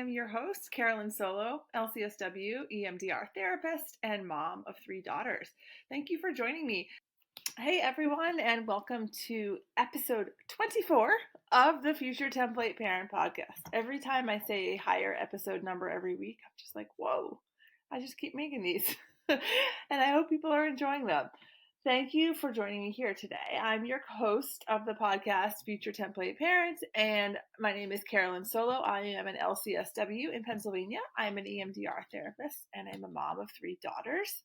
I'm your host, Carolyn Solo, LCSW, EMDR Therapist, and mom of 3 daughters. Thank you for joining me. Hey everyone, and welcome to episode 24 of the Future Template Parent Podcast. Every time I say a higher episode number every week, I'm just like, whoa, I just keep making these. And I hope people are enjoying them. Thank you for joining me here today. I'm your host of the podcast, Future Template Parents, and my name is Carolyn Solo. I am an LCSW in Pennsylvania. I'm an EMDR therapist, and I'm a mom of 3 daughters.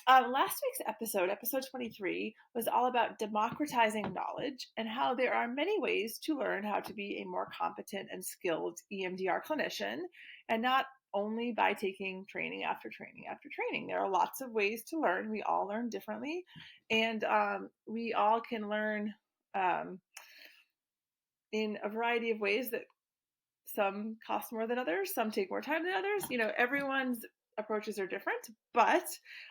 Last week's episode 23, was all about democratizing knowledge and how there are many ways to learn how to be a more competent and skilled EMDR clinician, and not only by taking training after training after training. There are lots of ways to learn. We all learn differently, and we all can learn in a variety of ways that some cost more than others, some take more time than others. Everyone's approaches are different, but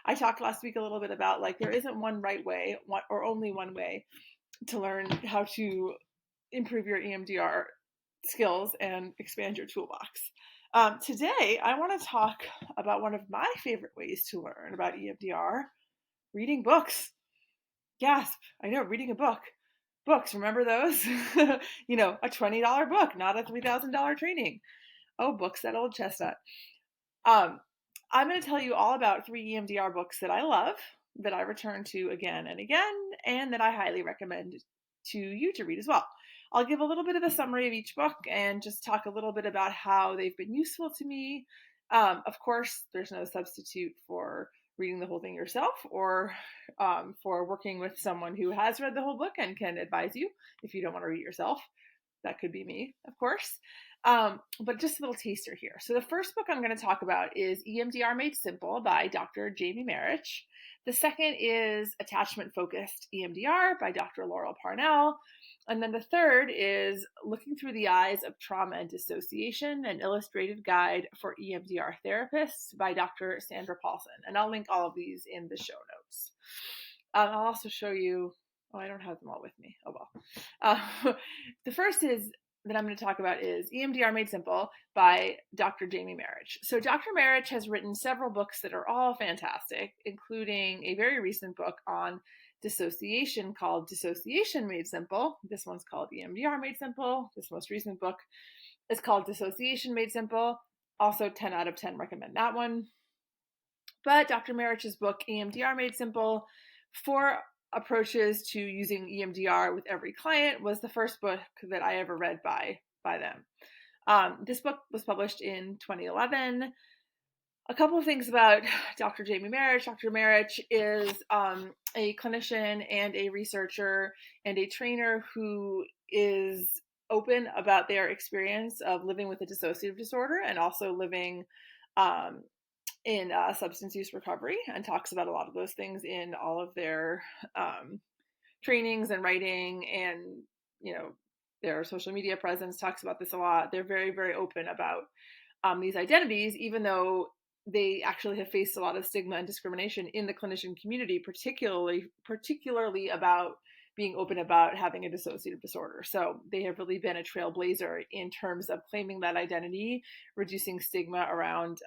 I talked last week a little bit about there isn't one right way or only one way to learn how to improve your EMDR skills and expand your toolbox. Today, I want to talk about one of my favorite ways to learn about EMDR, reading books. Gasp, I know, reading a book. Books, remember those? A $20 book, not a $3,000 training. Oh, books, that old chestnut. I'm going to tell you all about 3 EMDR books that I love, that I return to again and again, and that I highly recommend to you to read as well. I'll give a little bit of a summary of each book and just talk a little bit about how they've been useful to me. Of course, there's no substitute for reading the whole thing yourself or for working with someone who has read the whole book and can advise you if you don't want to read it yourself. That could be me, of course. But just a little taster here. So the first book I'm going to talk about is EMDR Made Simple by Dr. Jamie Marich. The second is Attachment Focused EMDR by Dr. Laurel Parnell. And then the third is Looking Through the Eyes of Trauma and Dissociation, an illustrated guide for EMDR therapists by Dr. Sandra Paulson. And I'll link all of these in the show notes. I'll also show you, I don't have them all with me. Oh well. The first that I'm going to talk about is EMDR Made Simple by Dr. Jamie Marich. So Dr. Marich has written several books that are all fantastic, including a very recent book on dissociation called Dissociation Made Simple. This one's called EMDR Made Simple. This most recent book is called Dissociation Made Simple. Also 10 out of 10 recommend that one. But Dr. Marich's book, EMDR Made Simple, 4 approaches to using EMDR with every client, was the first book that I ever read by them. This book was published in 2011. A couple of things about Dr. Jamie Marich. Dr. Marich is a clinician and a researcher and a trainer who is open about their experience of living with a dissociative disorder and also living in substance use recovery, and talks about a lot of those things in all of their trainings and writing, and their social media presence talks about this a lot. They're very, very open about these identities, even though they actually have faced a lot of stigma and discrimination in the clinician community, particularly about being open about having a dissociative disorder. So they have really been a trailblazer in terms of claiming that identity, reducing stigma around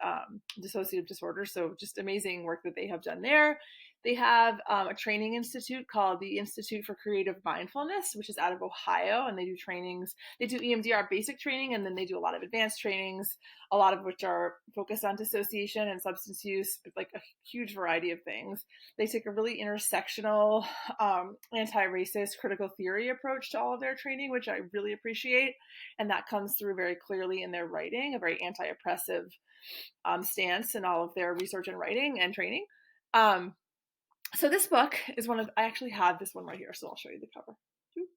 dissociative disorder. So just amazing work that they have done there. They have a training institute called the Institute for Creative Mindfulness, which is out of Ohio, and they do trainings. They do EMDR basic training, and then they do a lot of advanced trainings, a lot of which are focused on dissociation and substance use, like a huge variety of things. They take a really intersectional, anti-racist critical theory approach to all of their training, which I really appreciate, and that comes through very clearly in their writing, a very anti-oppressive stance in all of their research and writing and training. So this book is I actually have this one right here, so I'll show you the cover.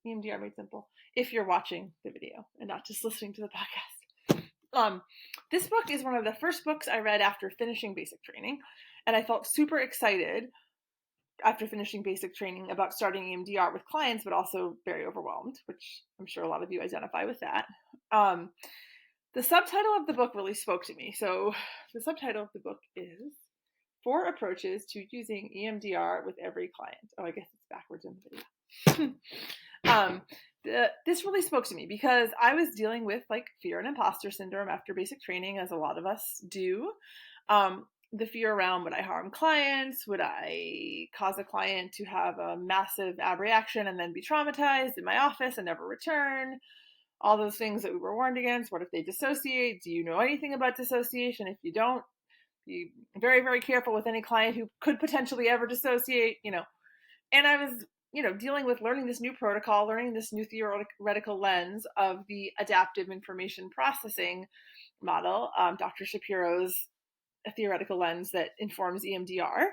EMDR Made Simple, if you're watching the video and not just listening to the podcast. This book is one of the first books I read after finishing basic training, and I felt super excited after finishing basic training about starting EMDR with clients, but also very overwhelmed, which I'm sure a lot of you identify with that. The subtitle of the book really spoke to me. So the subtitle of the book is 4 approaches to using EMDR with every client. Oh, I guess it's backwards in the video. this really spoke to me because I was dealing with like fear and imposter syndrome after basic training, as a lot of us do. The fear around, would I harm clients? Would I cause a client to have a massive abreaction and then be traumatized in my office and never return? All those things that we were warned against. What if they dissociate? Do you know anything about dissociation? If you don't, be very, very careful with any client who could potentially ever dissociate, And I was, dealing with learning this new protocol, learning this new theoretical lens of the adaptive information processing model, Dr. Shapiro's theoretical lens that informs EMDR.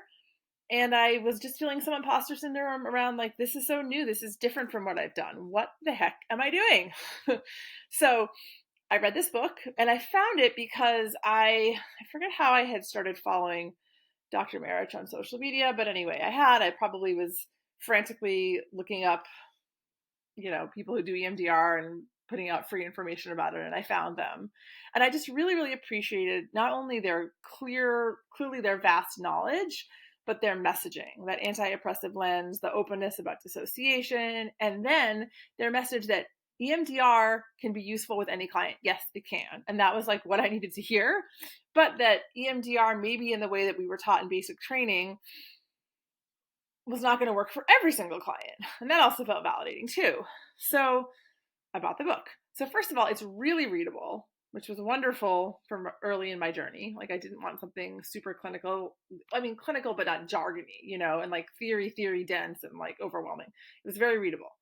And I was just feeling some imposter syndrome around like, this is so new. This is different from what I've done. What the heck am I doing? So I read this book and I found it because I forget how I had started following Dr. Marich on social media. But anyway, I probably was frantically looking up, people who do EMDR and putting out free information about it. And I found them. And I just really, really appreciated not only their clearly their vast knowledge, but their messaging, that anti-oppressive lens, the openness about dissociation, and then their message that EMDR can be useful with any client. Yes, it can. And that was like what I needed to hear. But that EMDR, maybe in the way that we were taught in basic training, was not going to work for every single client. And that also felt validating too. So I bought the book. So first of all, it's really readable, which was wonderful from early in my journey. Like I didn't want something super clinical. I mean, clinical, but not jargony, and like theory dense and like overwhelming. It was very readable.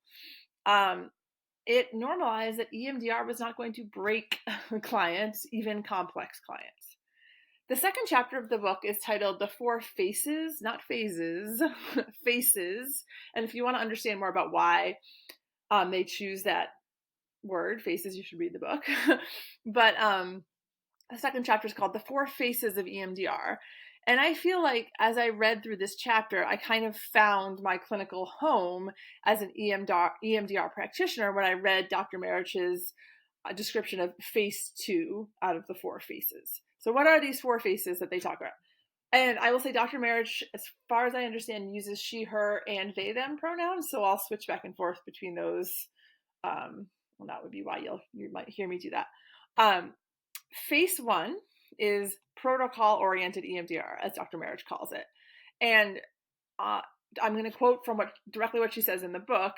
It normalized that EMDR was not going to break clients, even complex clients. The second chapter of the book is titled The Four Faces, not Phases, Faces. And if you want to understand more about why they choose that word, faces, you should read the book. But the second chapter is called The Four Faces of EMDR. And I feel like as I read through this chapter, I kind of found my clinical home as an EMDR practitioner when I read Dr. Marich's description of face 2 out of the 4 faces. So what are these 4 faces that they talk about? And I will say Dr. Marich, as far as I understand, uses she, her, and they, them pronouns. So I'll switch back and forth between those. Well, that would be why you might hear me do that. Phase 1 is protocol-oriented EMDR, as Dr. Marich calls it. And I'm going to quote from directly what she says in the book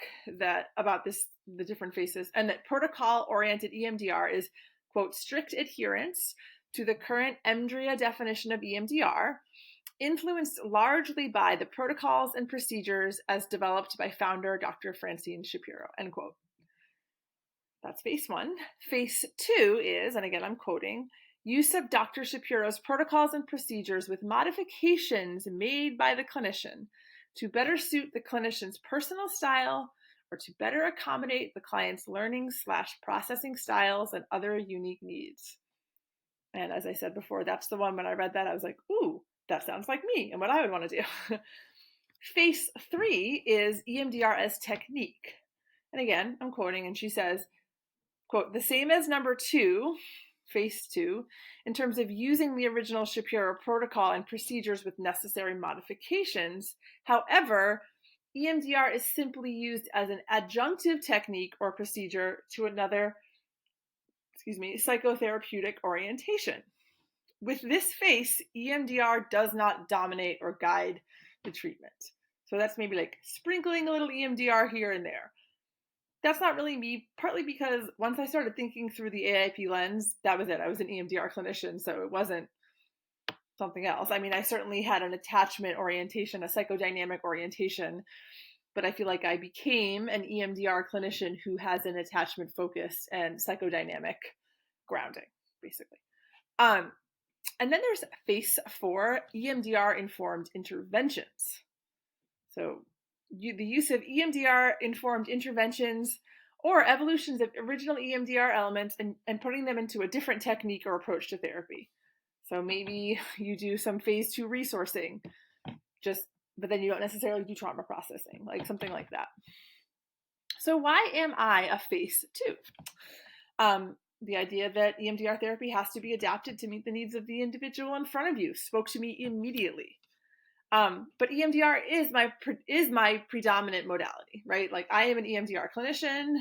about the different phases, and that protocol-oriented EMDR is, quote, strict adherence to the current EMDR definition of EMDR, influenced largely by the protocols and procedures as developed by founder Dr. Francine Shapiro, end quote. That's phase 1. Phase 2 is, and again I'm quoting, use of Dr. Shapiro's protocols and procedures with modifications made by the clinician to better suit the clinician's personal style or to better accommodate the client's learning/processing styles and other unique needs. And as I said before, that's the one when I read that, I was like, ooh, that sounds like me and what I would want to do. Phase 3 is EMDR as technique. And again, I'm quoting, and she says, quote, the same as number 2, phase 2, in terms of using the original Shapiro protocol and procedures with necessary modifications. However, EMDR is simply used as an adjunctive technique or procedure to another, psychotherapeutic orientation. With this phase, EMDR does not dominate or guide the treatment. So that's maybe like sprinkling a little EMDR here and there. That's not really me, partly because once I started thinking through the AIP lens, that was it. I was an EMDR clinician, so it wasn't something else. I mean, I certainly had an attachment orientation, a psychodynamic orientation, but I feel like I became an EMDR clinician who has an attachment focus and psychodynamic grounding, basically. And then there's phase 4, EMDR informed interventions. So the use of EMDR informed interventions or evolutions of original EMDR elements and putting them into a different technique or approach to therapy. So maybe you do some phase 2 resourcing, but then you don't necessarily do trauma processing, like something like that. So why am I a phase 2? The idea that EMDR therapy has to be adapted to meet the needs of the individual in front of you spoke to me immediately. But EMDR is my predominant modality, right? Like I am an EMDR clinician.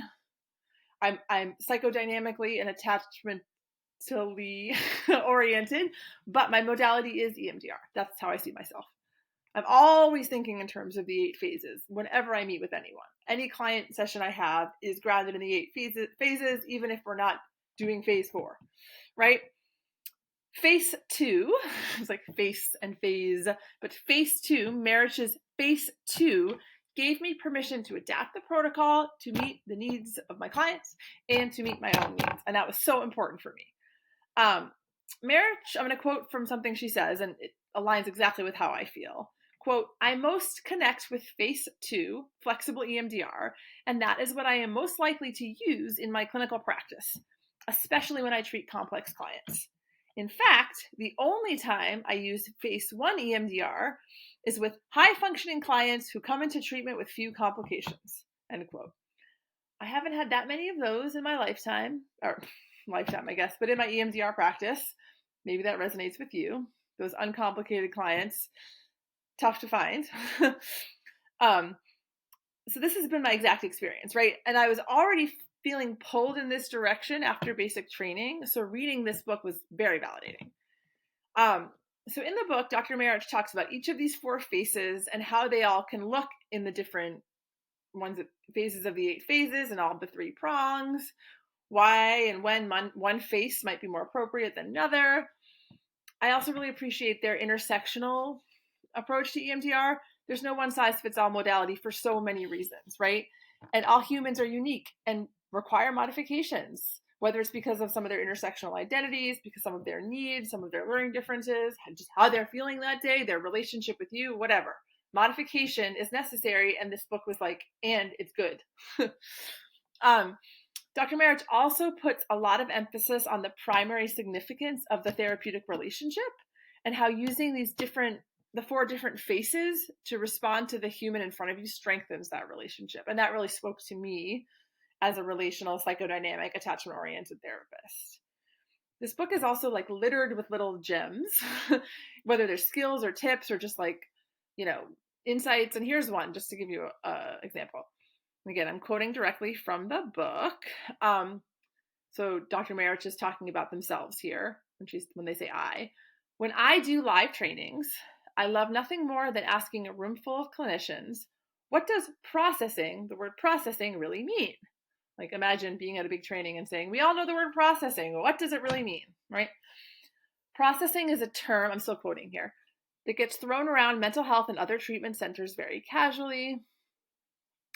I'm psychodynamically and attachmentally oriented, but my modality is EMDR. That's how I see myself. I'm always thinking in terms of the 8 phases whenever I meet with anyone. Any client session I have is grounded in the 8 phases, even if we're not doing phase 4, right? Phase 2, it's like face and phase, but phase 2, Marich's phase 2, gave me permission to adapt the protocol to meet the needs of my clients and to meet my own needs. And that was so important for me. Marich, I'm going to quote from something she says, and it aligns exactly with how I feel. Quote, I most connect with phase 2, flexible EMDR, and that is what I am most likely to use in my clinical practice, especially when I treat complex clients. In fact, the only time I use phase 1 EMDR is with high-functioning clients who come into treatment with few complications, end quote. I haven't had that many of those in my lifetime, I guess, but in my EMDR practice. Maybe that resonates with you. Those uncomplicated clients, tough to find. So this has been my exact experience, right? And I was already feeling pulled in this direction after basic training. So reading this book was very validating. So in the book, Dr. Marich talks about each of these 4 phases and how they all can look in the different phases of the 8 phases and all the 3 prongs, why and when one face might be more appropriate than another. I also really appreciate their intersectional approach to EMDR. There's no one-size-fits-all modality for so many reasons, right? And all humans are unique and require modifications, whether it's because of some of their intersectional identities, because some of their needs, some of their learning differences, just how they're feeling that day, their relationship with you, whatever. Modification is necessary, and this book was like, and it's good. Dr. Marich also puts a lot of emphasis on the primary significance of the therapeutic relationship and how using the 4 different faces to respond to the human in front of you strengthens that relationship. And that really spoke to me as a relational, psychodynamic, attachment-oriented therapist. This book is also like littered with little gems, whether they're skills or tips or just like, insights. And here's one, just to give you an example. Again, I'm quoting directly from the book. So Dr. Marich is talking about themselves here when they say I. When I do live trainings, I love nothing more than asking a room full of clinicians, what does processing, the word processing, really mean? Like imagine being at a big training and saying, we all know the word processing. What does it really mean, right? Processing is a term, I'm still quoting here, that gets thrown around mental health and other treatment centers very casually.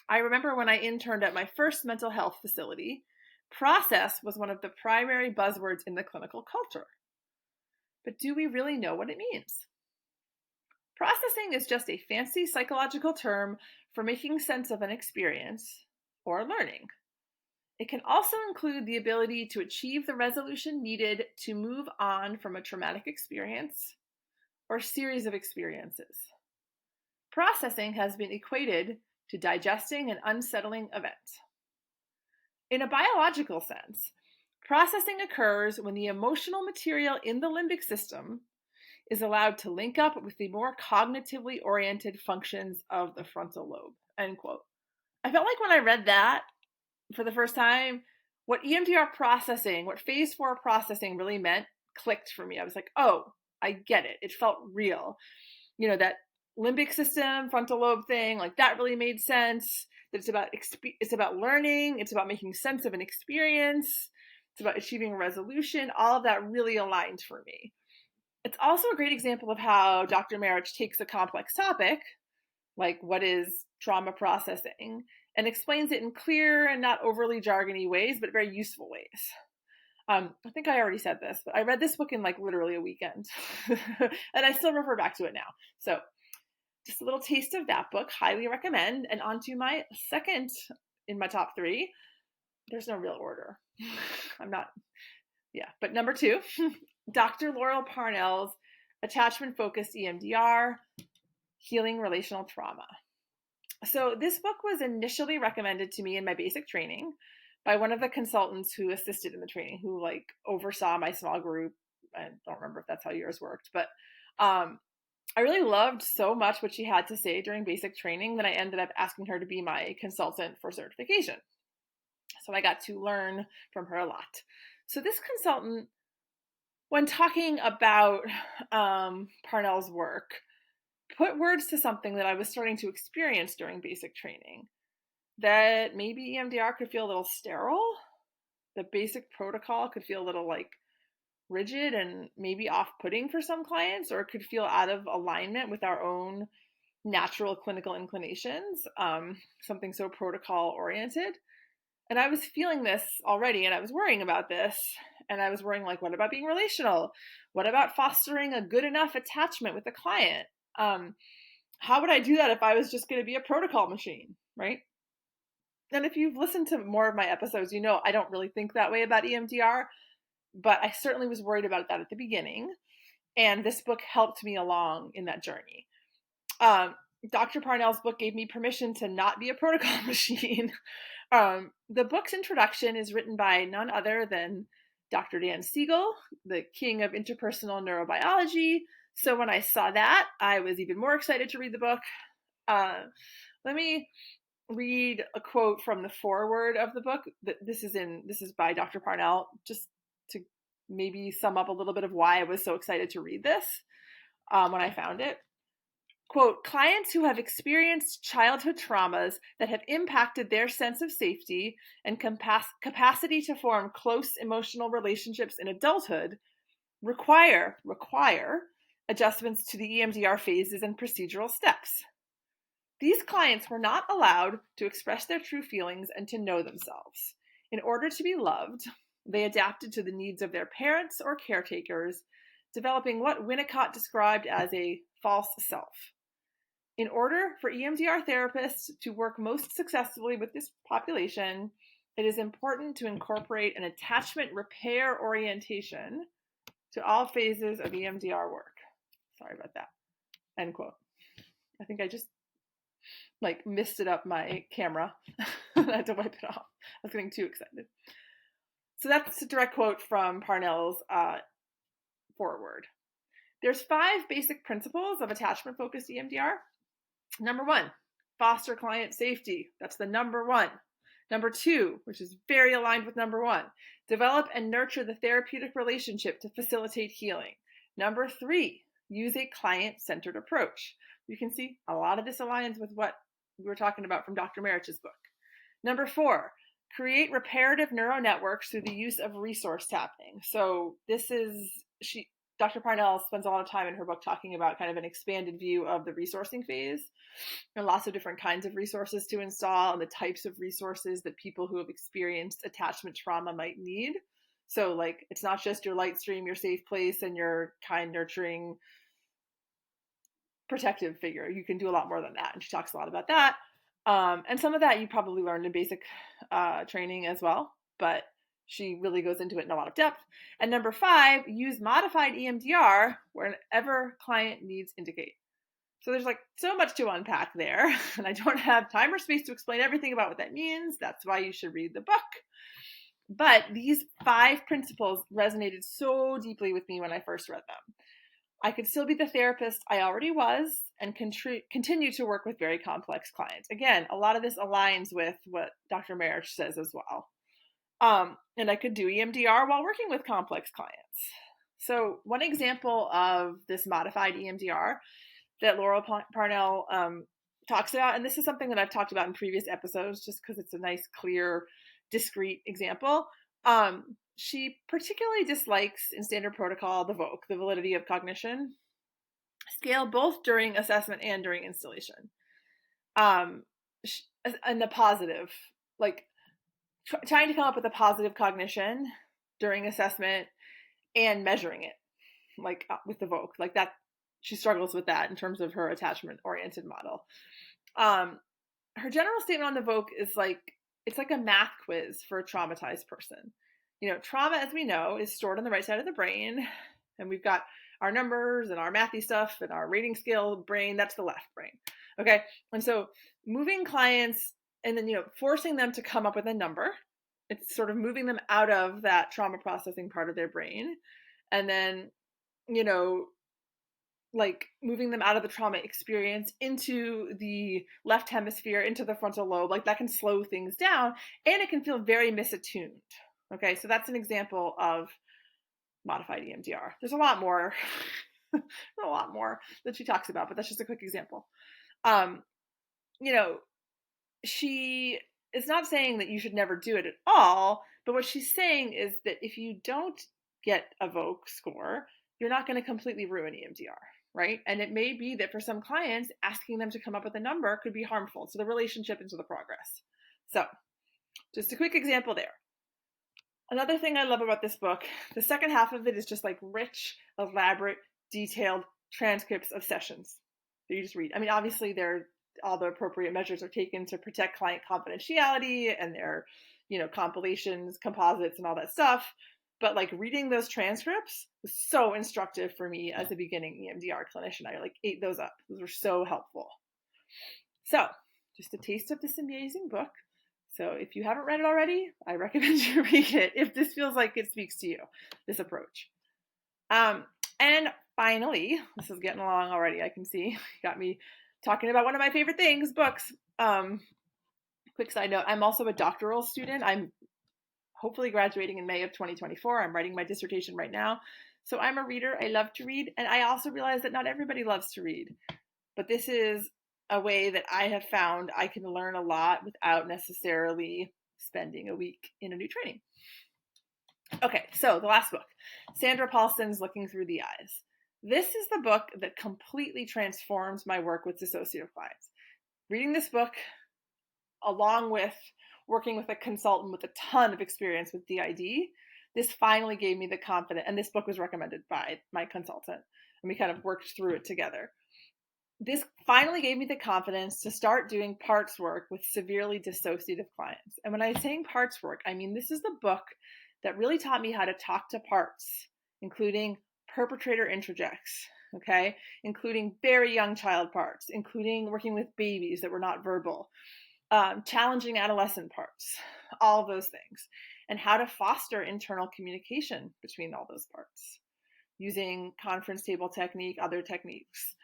I remember when I interned at my first mental health facility, process was one of the primary buzzwords in the clinical culture. But do we really know what it means? Processing is just a fancy psychological term for making sense of an experience or learning. It can also include the ability to achieve the resolution needed to move on from a traumatic experience or series of experiences. Processing has been equated to digesting an unsettling event. In a biological sense, processing occurs when the emotional material in the limbic system is allowed to link up with the more cognitively oriented functions of the frontal lobe, end quote. I felt like when I read that for the first time, what EMDR processing, what phase 4 processing really meant clicked for me. I was like, oh, I get it. It felt real. That limbic system, frontal lobe thing, like that really made sense. That it's about learning. It's about making sense of an experience. It's about achieving a resolution. All of that really aligned for me. It's also a great example of how Dr. Marich takes a complex topic, like what is trauma processing, and explains it in clear and not overly jargony ways, but very useful ways. I think I already said this, but I read this book in like literally a weekend, and I still refer back to it now. So just a little taste of that book, highly recommend. And on to my second in my top 3. There's no real order. But number 2, Dr. Laurel Parnell's Attachment-Focused EMDR, Healing Relational Trauma. So this book was initially recommended to me in my basic training by one of the consultants who assisted in the training, who like oversaw my small group. I don't remember if that's how yours worked, but I really loved so much what she had to say during basic training that I ended up asking her to be my consultant for certification. So I got to learn from her a lot. So this consultant, when talking about Parnell's work, put words to something that I was starting to experience during basic training, that maybe EMDR could feel a little sterile. The basic protocol could feel a little like rigid and maybe off-putting for some clients, or it could feel out of alignment with our own natural clinical inclinations, something so protocol oriented. And I was feeling this already, and I was worrying about this. And I was worrying, like, what about being relational? What about fostering a good enough attachment with the client? How would I do that if I was just going to be a protocol machine, right? And if you've listened to more of my episodes, you know I don't really think that way about EMDR, but I certainly was worried about that at the beginning. And this book helped me along in that journey. Dr. Parnell's book gave me permission to not be a protocol machine. The book's introduction is written by none other than Dr. Dan Siegel, the king of interpersonal neurobiology. So when I saw that, I was even more excited to read the book. Let me read a quote from the foreword of the book. This is by Dr. Parnell, just to maybe sum up a little bit of why I was so excited to read this when I found it. Quote, clients who have experienced childhood traumas that have impacted their sense of safety and capacity to form close emotional relationships in adulthood require adjustments to the EMDR phases and procedural steps. These clients were not allowed to express their true feelings and to know themselves. In order to be loved, they adapted to the needs of their parents or caretakers, developing what Winnicott described as a false self. In order for EMDR therapists to work most successfully with this population, it is important to incorporate an attachment repair orientation to all phases of EMDR work. Sorry about that. End quote. I think I just misted up my camera. I had to wipe it off. I was getting too excited. So that's a direct quote from Parnell's foreword. There's 5 basic principles of attachment-focused EMDR. Number 1, foster client safety. That's the number 1. Number 2, which is very aligned with number 1, develop and nurture the therapeutic relationship to facilitate healing. Number 3, use a client-centered approach. You can see a lot of this aligns with what we were talking about from Dr. Marich's book. Number 4, create reparative neural networks through the use of resource tapping. So Dr. Parnell spends a lot of time in her book talking about kind of an expanded view of the resourcing phase and lots of different kinds of resources to install and the types of resources that people who have experienced attachment trauma might need. So it's not just your light stream, your safe place, and your kind, nurturing, protective figure. You can do a lot more than that. And she talks a lot about that. And some of that you probably learned in basic training as well, but she really goes into it in a lot of depth. And number 5, use modified EMDR whenever client needs indicate. So there's so much to unpack there, and I don't have time or space to explain everything about what that means. That's why you should read the book. But these 5 principles resonated so deeply with me when I first read them. I could still be the therapist I already was and continue to work with very complex clients. Again, a lot of this aligns with what Dr. Marich says as well. And I could do EMDR while working with complex clients. So one example of this modified EMDR that Laurel Parnell talks about, and this is something that I've talked about in previous episodes just because it's a nice, clear, discrete example. She particularly dislikes in standard protocol the VOC, the validity of cognition scale, both during assessment and during installation. And the positive, trying to come up with a positive cognition during assessment and measuring it, with the VOC, that she struggles with that in terms of her attachment-oriented model. Her general statement on the VOC is it's like a math quiz for a traumatized person. Trauma, as we know, is stored on the right side of the brain, and we've got our numbers and our mathy stuff and our rating scale brain. That's the left brain. Okay. And so moving clients and then, forcing them to come up with a number, it's sort of moving them out of that trauma processing part of their brain. And then, like moving them out of the trauma experience into the left hemisphere, into the frontal lobe, like that can slow things down, and it can feel very misattuned. Okay, so that's an example of modified EMDR. There's a lot more, a lot more that she talks about, but that's just a quick example. You know, she is not saying that you should never do it at all, but what she's saying is that if you don't get a VOC score, you're not going to completely ruin EMDR, right? And it may be that for some clients, asking them to come up with a number could be harmful to the relationship and to the progress. So just a quick example there. Another thing I love about this book, the second half of it is just like rich, elaborate, detailed transcripts of sessions that you just read. I mean, obviously all the appropriate measures are taken to protect client confidentiality, and their, compilations, composites, and all that stuff. But like reading those transcripts was so instructive for me as a beginning EMDR clinician. I like ate those up. Those were so helpful. So just a taste of this amazing book. So if you haven't read it already, I recommend you read it if this feels like it speaks to you, this approach. And finally, this is getting along already. I can see got me talking about one of my favorite things, books. Quick side note, I'm also a doctoral student. I'm hopefully graduating in May of 2024. I'm writing my dissertation right now. So I'm a reader. I love to read. And I also realize that not everybody loves to read. But this is a way that I have found I can learn a lot without necessarily spending a week in a new training. Okay, so the last book, Sandra Paulson's Looking Through the Eyes. This is the book that completely transformed my work with dissociative clients. Reading this book, along with working with a consultant with a ton of experience with DID, this finally gave me the confidence, and this book was recommended by my consultant, and we kind of worked through it together. This finally gave me the confidence to start doing parts work with severely dissociative clients. And when I'm saying parts work, I mean this is the book that really taught me how to talk to parts, including perpetrator introjects, okay, including very young child parts, including working with babies that were not verbal, challenging adolescent parts, all of those things, and how to foster internal communication between all those parts using conference table technique, other techniques.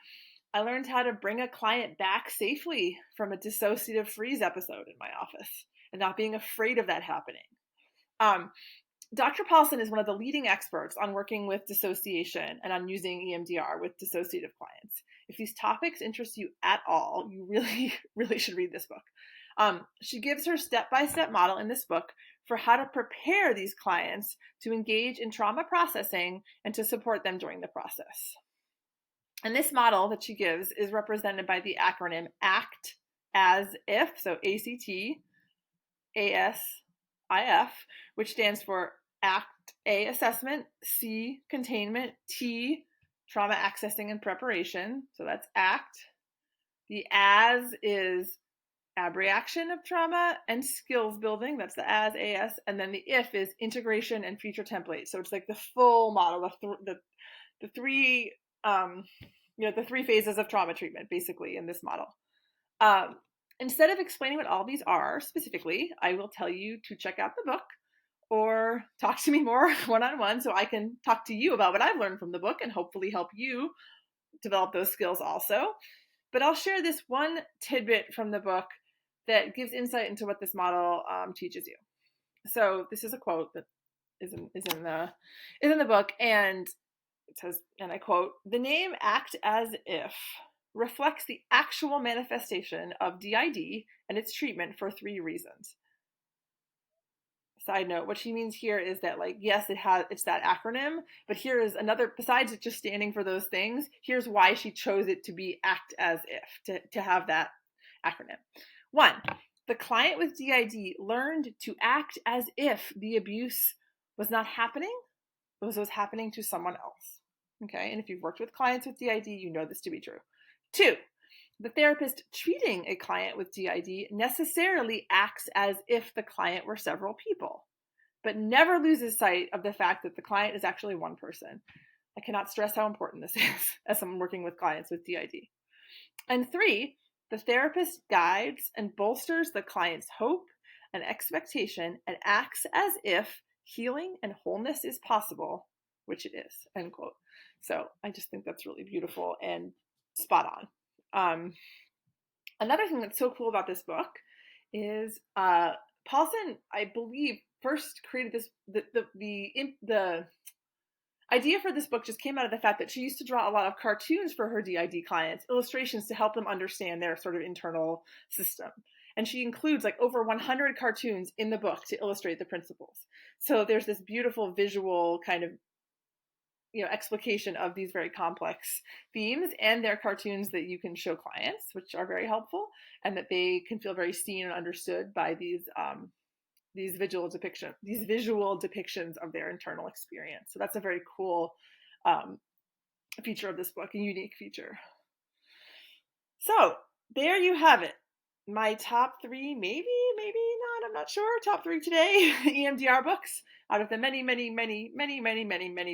I learned how to bring a client back safely from a dissociative freeze episode in my office and not being afraid of that happening. Dr. Paulson is one of the leading experts on working with dissociation and on using EMDR with dissociative clients. If these topics interest you at all, you really, really should read this book. She gives her step-by-step model in this book for how to prepare these clients to engage in trauma processing and to support them during the process. And this model that she gives is represented by the acronym ACT as if, so ACT, ASIF, which stands for ACT A, assessment, C, containment, T, trauma accessing and preparation. So that's ACT. The AS is abreaction of trauma and skills building. That's the AS. And then the IF is integration and future template. So it's like the full model, the three phases of trauma treatment, basically, in this model. Instead of explaining what all these are specifically, I will tell you to check out the book or talk to me more one-on-one so I can talk to you about what I've learned from the book and hopefully help you develop those skills also. But I'll share this one tidbit from the book that gives insight into what this model teaches you. So this is a quote that is in the book, and it says, and I quote, "The name ACT as if reflects the actual manifestation of DID and its treatment for 3 reasons." Side note, what she means here is that, like, yes, it's that acronym, but here is another, besides it just standing for those things, here's why she chose it to be ACT as if, to have that acronym. 1, the client with DID learned to act as if the abuse was not happening, but was happening to someone else. Okay, and if you've worked with clients with DID, you know this to be true. 2, the therapist treating a client with DID necessarily acts as if the client were several people, but never loses sight of the fact that the client is actually one person. I cannot stress how important this is as someone working with clients with DID. And 3, the therapist guides and bolsters the client's hope and expectation and acts as if healing and wholeness is possible which it is, end quote. So I just think that's really beautiful and spot on. Another thing that's so cool about this book is Paulson, I believe, first created this, the idea for this book just came out of the fact that she used to draw a lot of cartoons for her DID clients, illustrations to help them understand their sort of internal system. And she includes like over 100 cartoons in the book to illustrate the principles. So there's this beautiful visual kind of, explication of these very complex themes, and their cartoons that you can show clients, which are very helpful, and that they can feel very seen and understood by these visual depictions of their internal experience. So that's a very cool feature of this book, a unique feature. So there you have it. My top 3, maybe not, I'm not sure, top 3 today, EMDR books out of the many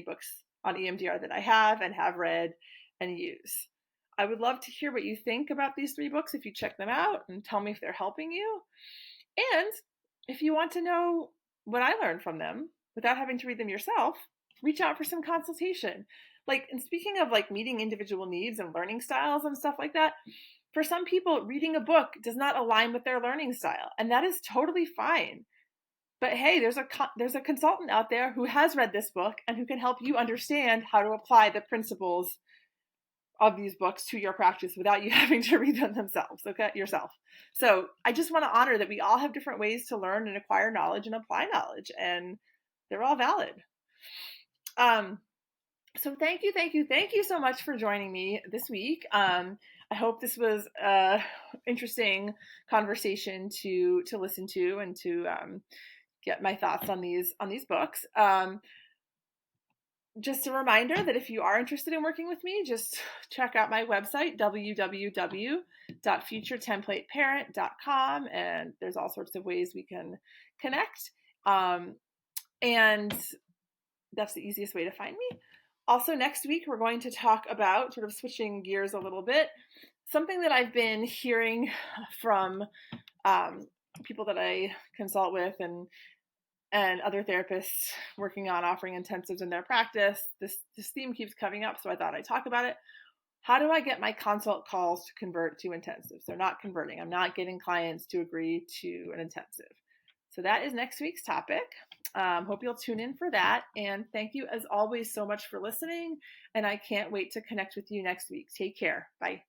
books on EMDR that I have and have read and use. I would love to hear what you think about these 3 books if you check them out, and tell me if they're helping you. And if you want to know what I learned from them without having to read them yourself, reach out for some consultation. And speaking of meeting individual needs and learning styles and stuff like that, for some people, reading a book does not align with their learning style, and that is totally fine. But hey, there's a consultant out there who has read this book and who can help you understand how to apply the principles of these books to your practice without you having to read them yourself. So I just want to honor that we all have different ways to learn and acquire knowledge and apply knowledge, and they're all valid. So thank you so much for joining me this week. I hope this was an interesting conversation to listen to and to get my thoughts on these books. Just a reminder that if you are interested in working with me, just check out my website, www.futuretemplateparent.com, and there's all sorts of ways we can connect. And that's the easiest way to find me. Also, next week, we're going to talk about, sort of switching gears a little bit, something that I've been hearing from people that I consult with and other therapists working on offering intensives in their practice. This theme keeps coming up, so I thought I'd talk about it. How do I get my consult calls to convert to intensives? They're not converting. I'm not getting clients to agree to an intensive. So that is next week's topic. Hope you'll tune in for that. And thank you, as always, so much for listening. And I can't wait to connect with you next week. Take care. Bye.